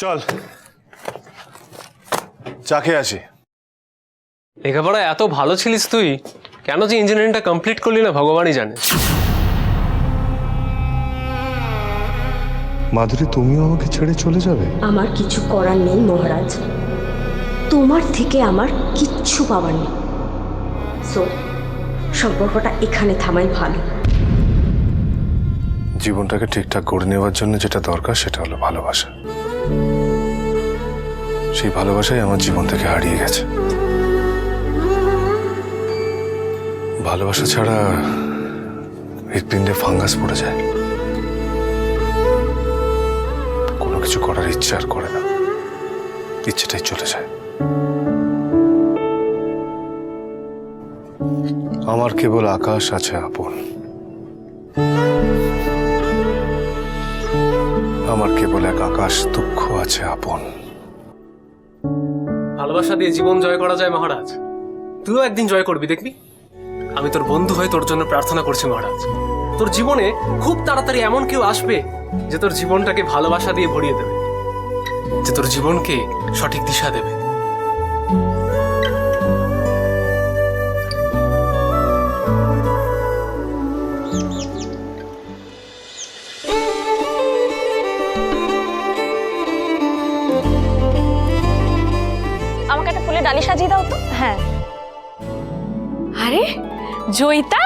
চল চা খেয়ে আসি। লেখাপড়া এত ভালো ছিলিস তুই, কেন যে ইঞ্জিনিয়ারিংটা কমপ্লিট করলি না ভগবানই জানে। মাধুরী, তুমিও আমাকে ছেড়ে চলে যাবে? আমার কিছু করার নেই মহারাজ, তোমার থেকে আমার কিচ্ছু পাবার নেই। সো সম্পর্কটা এখানে থামাই ভালো। জীবনটাকে ঠিকঠাক করে নেওয়ার জন্য যেটা দরকার সেটা হলো ভালোবাসা। সেই ভালোবাসাই আমার জীবন থেকে হারিয়ে গেছে। ভালোবাসা ছাড়া হৃৎপিণ্ডে ফাঙ্গাস পড়ে যায়, কোনো কিছু করার ইচ্ছা আর করে না, ইচ্ছেটাই চলে যায়। আমার কেবল আকাশ আছে আপন, আমার কেবল এক আকাশ দুঃখ আছে আপন। ভালোবাসা দিয়ে জীবন জয় করা যায় মহারাজ, তুইও একদিন জয় করবি দেখবি। আমি তোর বন্ধু হয়ে তোর জন্য প্রার্থনা করছি মহারাজ। তোর জীবনে খুব তাড়াতাড়ি এমন কেউ আসবে যে তোর জীবনটাকে ভালোবাসা দিয়ে ভরিয়ে দেবে, যে তোর জীবনকে সঠিক দিশা দেবে। আমাকে একটা ফুলের ডালি সাজিয়ে দাও তো। হ্যাঁ। আরে জয়িতা,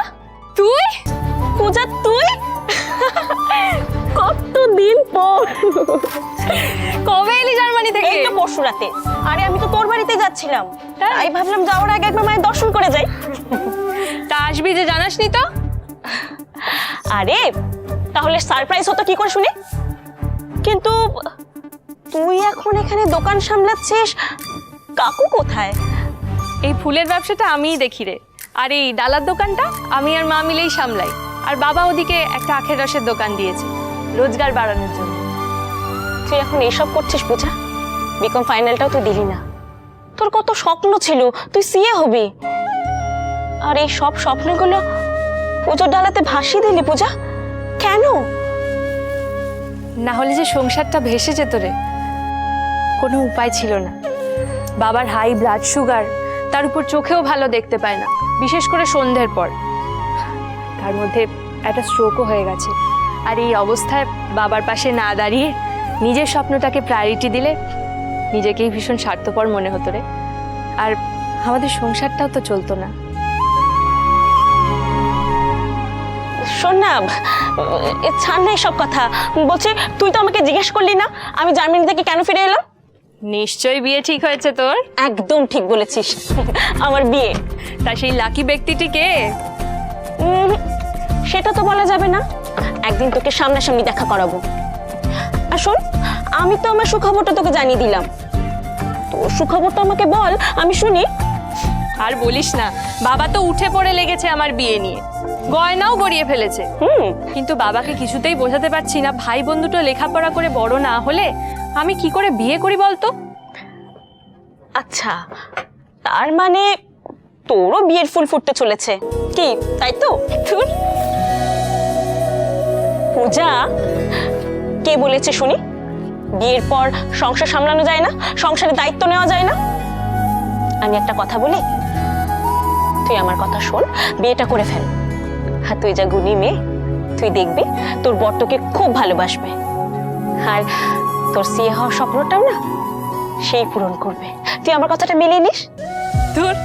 তুই? পূজা তুই? কতদিন পর। কবে এলি জার্মানি থেকে? এই তো পরশু রাতে। আরে আমি তো তোর বাড়িতে যাচ্ছিলাম, তাই ভাবলাম যাওয়ার আগে একবার মায়ের দর্শন করে যাই। তা আসবি যে জানাসনি তো? আরে তাহলে সারপ্রাইজ হতো কি করে শুনি। কিন্তু তুই এখন এখানে দোকান সামলাচ্ছিস, কাকু কোথায়? এই ফুলের ব্যবসাটা আমিই দেখি রে, আর এই ডালার দোকানটা আমি আর মা মিলেই সামলাই। আর বাবা ওদিকে একটা আখের রসের দোকান দিয়েছে রোজগার বাড়ানোর জন্য। তুই এখন এইসব করছিস পূজা? বিকম ফাইনালটাও তুই দিলি না। তোর কত স্বপ্ন ছিল, তুই সিএ হবি, আর এই সব স্বপ্নগুলো পুজোর ডালাতে ভাসিয়ে দিলি পূজা। কেন? না হলে যে সংসারটা ভেসে যেত রে, কোনো উপায় ছিল না। বাবার হাই ব্লাড সুগার, তার উপর চোখেও ভালো দেখতে পায় না, বিশেষ করে সন্ধ্যের পর। তার মধ্যে একটা স্ট্রোকও হয়ে গেছে। আর এই অবস্থায় বাবার পাশে না দাঁড়িয়ে নিজের স্বপ্নটাকে প্রায়োরিটি দিলে নিজেকেই ভীষণ স্বার্থপর মনে হতো রে। আর আমাদের সংসারটাও তো চলতো না। শোন না, ছাড় না এসব কথা। বলছি তুই তো আমাকে জিজ্ঞেস করলি না আমি জার্মানি থেকে কেন ফিরে এলাম। নিশ্চয়ই বিয়ে ঠিক হয়েছে তোর। একদম ঠিক বলেছিস, আমার বিয়ে। তা সেই লাকি ব্যক্তিটি কে? সেটা তো বলা যাবে না, একদিন তোকে সামনাসামনি দেখা করাবো। আর শোন, আমি তো আমার সুখবরটা তোকে জানিয়ে দিলাম, তোর সুখবরটা আমাকে বল, আমি শুনি। আর বলিস না, বাবা তো উঠে পড়ে লেগেছে আমার বিয়ে নিয়ে, গয়নাও গড়িয়ে ফেলেছে। কিন্তু বাবাকে কিছুতেই বোঝাতে পারছি না, ভাই বোন দুটো লেখাপড়া করে বড় না হলে আমি কি করে বিয়ে করি বলতো? আচ্ছা, তার মানে তোরও বিয়ের ফুল ফুটতে চলেছে কি, তাই তো? পূজা, কে বলেছে শুনি বিয়ের পর সংসার সামলানো যায় না, সংসারের দায়িত্ব নেওয়া যায় না? আমি একটা কথা বলি, তুই আমার কথা শোন, বিয়েটা করে ফেল। আর তুই যা গুণী মেয়ে, তুই দেখবি তোর বর তোকে খুব ভালোবাসবে, আর তোর সিএ হওয়ার স্বপ্নটাও না সেই পূরণ করবে। তুই আমার কথাটা মিলিয়ে নিস। ধুর,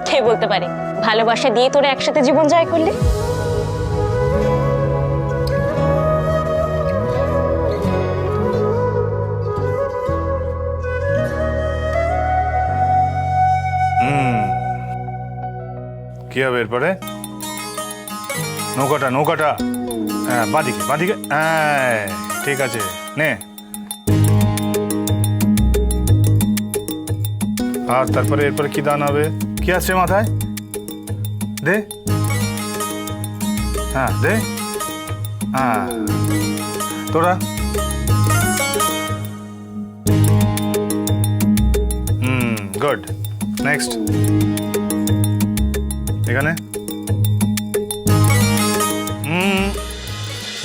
কে বলতে পারে ভালোবাসা দিয়ে তোরা একসাথে জীবন জয় করলি। কি হবে এরপরে? নৌকাটা নৌকাটা, হ্যাঁ বাঁদিকে বাঁদিকে, হ্যাঁ ঠিক আছে, নে। আর তারপরে এরপরে কি দান হবে? কি আছে মাথায়? দে, হ্যাঁ দে, হ্যাঁ তোরা। Good, next. এখানে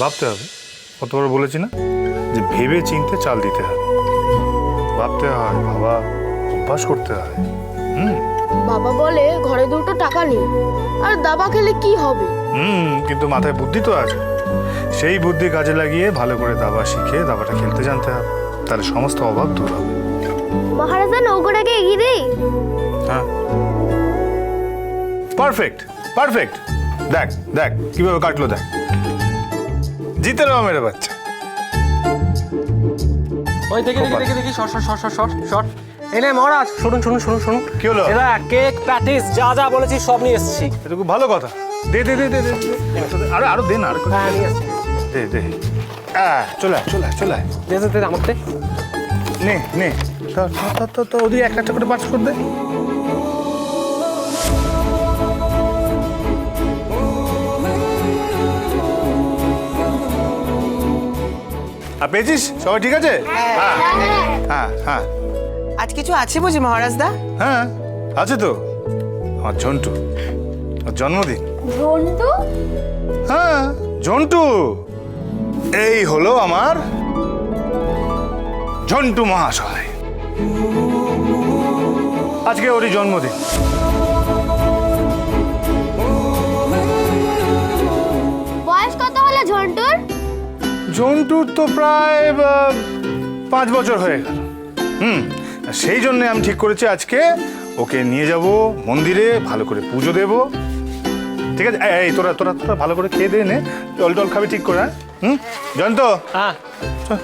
ভাবতে হবে, কতবার বলেছি না যে ভেবে চিনতে চাল দিতে হবে। ভাবতে হয় বাবা, অভ্যাস করতে হয়। বাবা বলে ঘরে দুটো টাকা নেই, আর দাবা খেলে কি হবে? কিন্তু মাথায় বুদ্ধি তো আছে, সেই বুদ্ধি কাজে লাগিয়ে ভালো করে দাবা শিখে দাবাটা খেলতে জানতে হবে, তাহলে সমস্ত অভাব দূর হবে। মহারাজা নৌকোটাকে এগিয়ে দেই। হ্যাঁ, পারফেক্ট পারফেক্ট। দেখ দেখ কিভাবে কাটলো, দেখ জিতে নেওয়া মেরে বাচ্চা। ওই দেখে দেখে দেখে দেখি short short short short short. এই নে মহারাজ, শুনুন শুনুন শুনুন শুনুন। কি হলো? এরা কেক প্যাটিস যা যা বলেছি সব নিয়ে এসেছি। এটা খুব ভালো কথা। দে দে দে দে দে। আরে আরো দে না, আরো হ্যাঁ নিয়ে এসেছি। দে দে। চলে আয়, চলে আয়, চলে আয়। দে দে দে আমাকে। নে নে, তো ওদিকে একটা একটা করে পাস করে দে। আর পেয়েছিস? সবাই ঠিক আছে? হ্যাঁ হ্যাঁ হ্যাঁ আজ কিছু আছে বুঝি মহারাজ দা? হ্যাঁ আছে তো। আমার ঝন্টু, ওর জন্মদিন। ঝন্টু? হ্যাঁ ঝন্টু, এই হলো আমার ঝন্টু মহাশয়। আজকে ওরই জন্মদিন। বয়স কত হলো ঝন্টুর? ঝন্টুর তো প্রায় 5 বছর হয়ে গেল। সেই জন্য আমি ঠিক করেছি আজকে ওকে নিয়ে যাব মন্দিরে, ভালো করে পুজো দেব। ঠিক আছে? এই তোরা তোরা তোরা ভালো করে খেয়ে দিয়ে নে, জল টল খাবি ঠিক করে। জয়ন্ত। হ্যাঁ চল।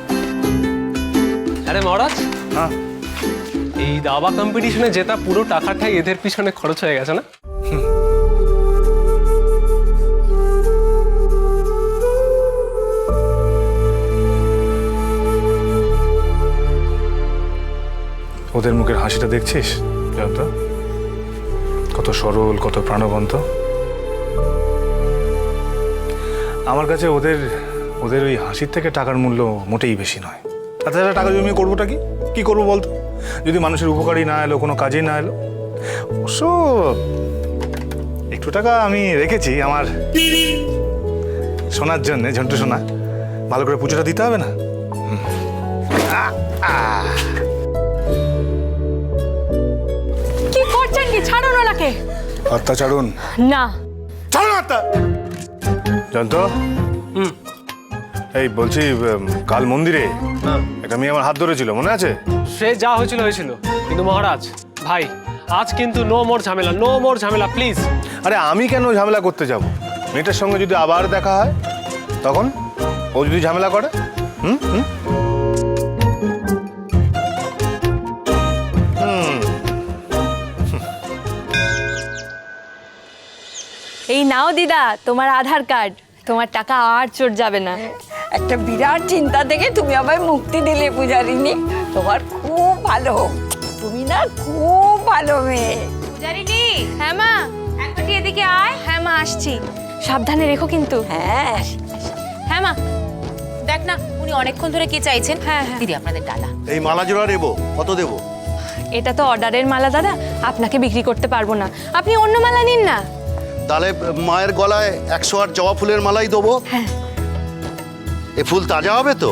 আরে মহারাজ, হ্যাঁ এই দাবা কম্পিটিশনে জেতা পুরো টাকাটাই এদের পিছনে খরচ হয়ে গেছে না? ওদের মুখের হাসিটা দেখছিস জয়ন্ত? কত সরল, কত প্রাণবন্ত। আমার কাছে ওদের ওদের ওই হাসির থেকে টাকার মূল্য মোটেই বেশি নয়। তাছাড়া টাকা জমিয়ে করবোটা কি? কি করবো বলতো, যদি মানুষের উপকারই না এলো, কোনো কাজেই না এলো। অবশ্য একটু টাকা আমি রেখেছি আমার সোনার জন্য, ঝন্টু সোনা। ভালো করে পুজোটা দিতে হবে না? কি করছেন কি? ছাড়ুন ওনাকে। আত্মা ছাড়ুন। না। ছাড়ুন আত্মা। জয়ন্ত, এই বলছি, কাল মন্দিরে একটা মেয়ে আমার হাত ধরেছিল, মনে আছে? সে যা হয়েছিল হয়েছিল, কিন্তু মহারাজ ভাই আজ কিন্তু নো মোর ঝামেলা, নো মোর ঝামেলা প্লিজ। আরে আমি কেন ঝামেলা করতে যাব? মেয়েটার সঙ্গে যদি আবার দেখা হয় তখন ও যদি ঝামেলা করে? এই নাও দিদা তোমার আধার কার্ড, তোমার টাকা আর চোট যাবে না। একটা বিরাট চিন্তা থেকে তুমি আমায় মুক্তি দিলে পূজারিনী। তোমার খুব ভালো হোক, তুমি না খুব ভালো মেয়ে। পূজারিনী। হ্যাঁ মা, একবার এদিকে আয়। হ্যাঁ মা আসছি, সাবধানে রেখো কিন্তু। হ্যাঁ হ্যাঁ মা। দেখ না উনি অনেকক্ষণ ধরে কি চাইছেন। হ্যাঁ হ্যাঁ, দিদি আপনাদের ডালা। এই মালা জোড়া নেবো, কত দেবো? এটা তো অর্ডারের মালা দাদা, আপনাকে বিক্রি করতে পারবো না, আপনি অন্য মালা নিন না। তাহলে মায়ের গলায় 108 জবা ফুলের মালাই দেবো। হ্যাঁ। এ ফুল তাজা হবে তো?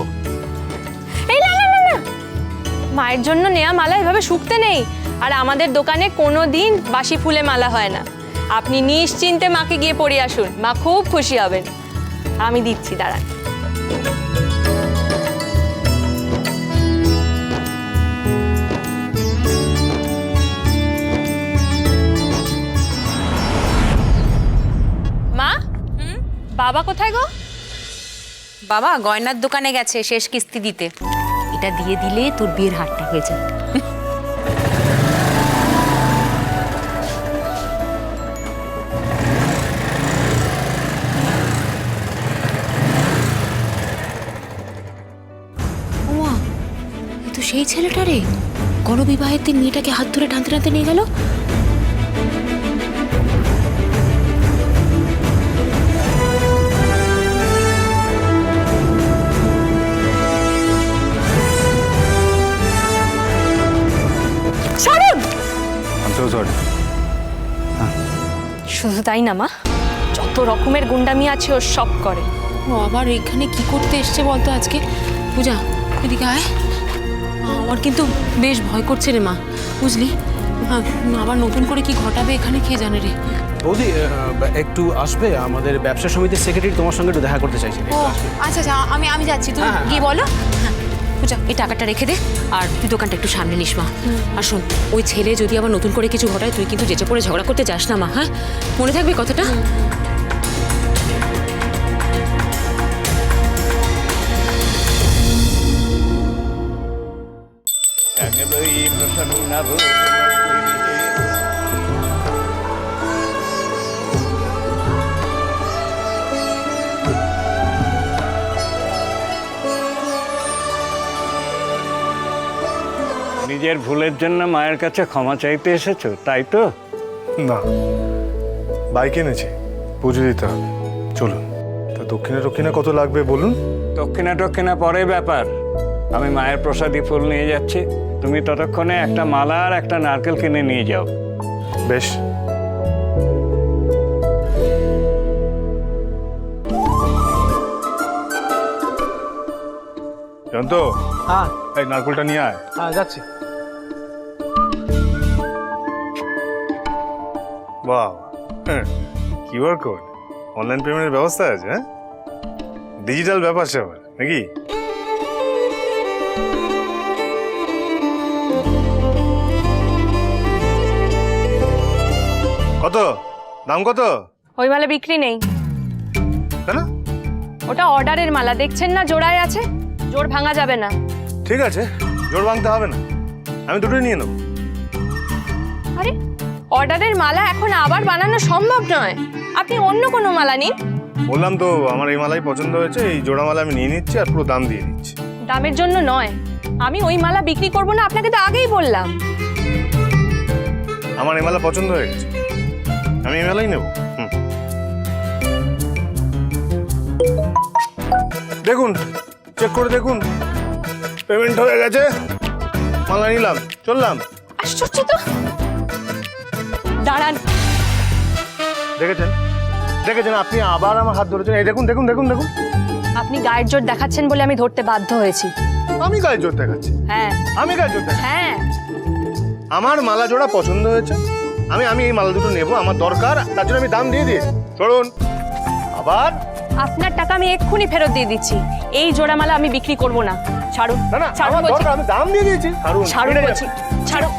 এই না না না না, মায়ের জন্য নেয়া মালা এভাবে শুকতে নেই, আর আমাদের দোকানে কোনো দিন বাসি ফুলে মালা হয় না। আপনি নিশ্চিন্তে মাকে গিয়ে পরিয়ে আসুন, মা খুব খুশি হবেন। আমি দিচ্ছি, দাঁড়ান। মা, বাবা কোথায় গো? বাবা গয়নার দোকানে গেছে শেষ কিস্তি দিতে। এটা দিয়ে দিলে তোর বিয়ের হারটা হয়ে যাবে। ওমা, এ তো সেই ছেলেটা রে, গণবিবাহের দিন মেয়েটাকে হাত ধরে টানতে টানতে নিয়ে গেল। শুধু তাই না মা, যত রকমের গুন্ডামি আছে ও সব করে। ও আবার এখানে কি করতে এসছে বলতো আজকে? পূজা এদিকে আয়। আমার কিন্তু বেশ ভয় করছে রে মা, বুঝলি? আবার নতুন করে কি ঘটাবে এখানে কে জানে রে। বৌদি একটু আসবে, আমাদের ব্যবসা সমিতির সেক্রেটারি তোমার সঙ্গে একটু দেখা করতে চাইছে। ও আচ্ছা আচ্ছা, আমি যাচ্ছি, তুমি গিয়ে বলো। হ্যাঁ পূজা, এই টাকাটা রেখে দে, আর তুই দোকানটা একটু সামনে নিস মা। আর শোন, ওই ছেলে যদি আবার নতুন করে কিছু ঘটায় তুই কিন্তু যেচে পড়ে ঝগড়া করতে যাস না মা, হ্যাঁ? মনে থাকবে কথাটা? নিজের ভুলের জন্য মায়ের কাছে ক্ষমা চাইতে এসেছো, তাই তো? না, বাইক এনেছি, পুজো দিতে হবে। চলুন। তা দক্ষিণা কত লাগবে বলুন? দক্ষিণা পরে ব্যাপার। আমি মায়ের প্রসাদী ফুল নিয়ে যাচ্ছি, তুমি ততক্ষণে একটা মালা আর একটা নারকেল কিনে নিয়ে যাও। বেশ। জান তো, হ্যাঁ এই নারকেলটা নিয়ে আয়। হ্যাঁ যাচ্ছি। বাহ, কিউআর কোড, অনলাইন পেমেন্টের ব্যবস্থা আছে? হ্যাঁ, ডিজিটাল ব্যাপার স্যাপার নাকি? কত দাম? কত? ওই মালা বিক্রি নেই। কেন? ওটা অর্ডারের মালা, দেখছেন না জোড়ায় আছে, জোড় ভাঙা যাবে না। ঠিক আছে, জোর ভাঙতে হবে না, আমি দুটোই নিয়ে নেবো। আরে অর্ডারের মালা এখন আবার বানানো সম্ভব নয়, আপনি অন্য কোনো মালা নিন। বললাম তো আমার এই মালাই পছন্দ হয়েছে, এই জোড়া মালা আমি নিয়ে নিচ্ছি আর পুরো দাম দিয়ে দিচ্ছি। দামের জন্য নয়, আমি ওই মালা বিক্রি করব না, আপনাকে তো আগেই বললাম। আমার এই মালা পছন্দ হয়ে গেছে, আমি এই মালাই নেবো। দেখুন, চেক করে দেখুন, পেমেন্ট হয়ে গেছে, মালা নিলাম, চললাম। আশ্চর্য তো। দাঁড়ান। দেখেছেন দেখেছেন আপনি আবার আমার হাত ধরেছেন। এই দেখুন দেখুন দেখুন দেখুন, আপনি গায়ের জোর দেখাচ্ছেন বলে আমি ধরতে বাধ্য হয়েছি। আমি গায়ে জোর দেখাচ্ছি? হ্যাঁ আমি গায়ে জোর দেখাচ্ছি? হ্যাঁ। আমার মালা জোড়া পছন্দ হয়েছে, আমি এই মালা দুটো নেবো, আমার দরকার, তার জন্য আমি দাম দিয়ে দিয়েছি। চলুন। আবার আপনার টাকা আমি এক্ষুনি ফেরত দিয়ে দিচ্ছি, এই জোড়া মালা আমি বিক্রি করব না। ছাড়ুন। না না, ছাড়ুন আমার বলছি। দরকার, আমি দাম দিয়ে দিয়েছি। ছাড়ুন, ছাড়ুন ছেড়ে বলছি। যান। ছাড়ুন।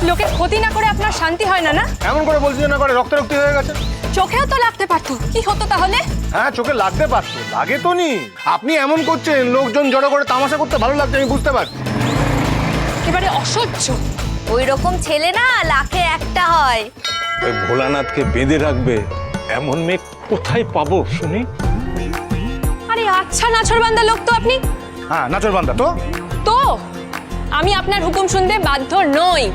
লোকে ক্ষতি না করে আপনার শান্তি হয় না? না এমন করে বলছি না, করে রক্তারক্তি হয়ে গেছে। চোখেও তো লাগতে পারতো, কি হতো তাহলে? হ্যাঁ, চোখে লাগতে পারতো, লাগে তো নি। আপনি এমন করছেন, লোকজন জড়ো করে তামাশা করতে ভালো লাগছে, আমি বুঝতে পারছি। একেবারে অসহ্য। ওই রকম ছেলে না লাখে একটা হয়। ওই ভোলানাথকে বেঁধে রাখবে এমন মেয়ে কোথায় পাবো শুনি? আরে আচ্ছা, নাছরবান্দা লোক তো আপনি। হ্যাঁ, নাচর বান্দা তো। তো আমি আপনার হুকুম শুনতে বাধ্য নই।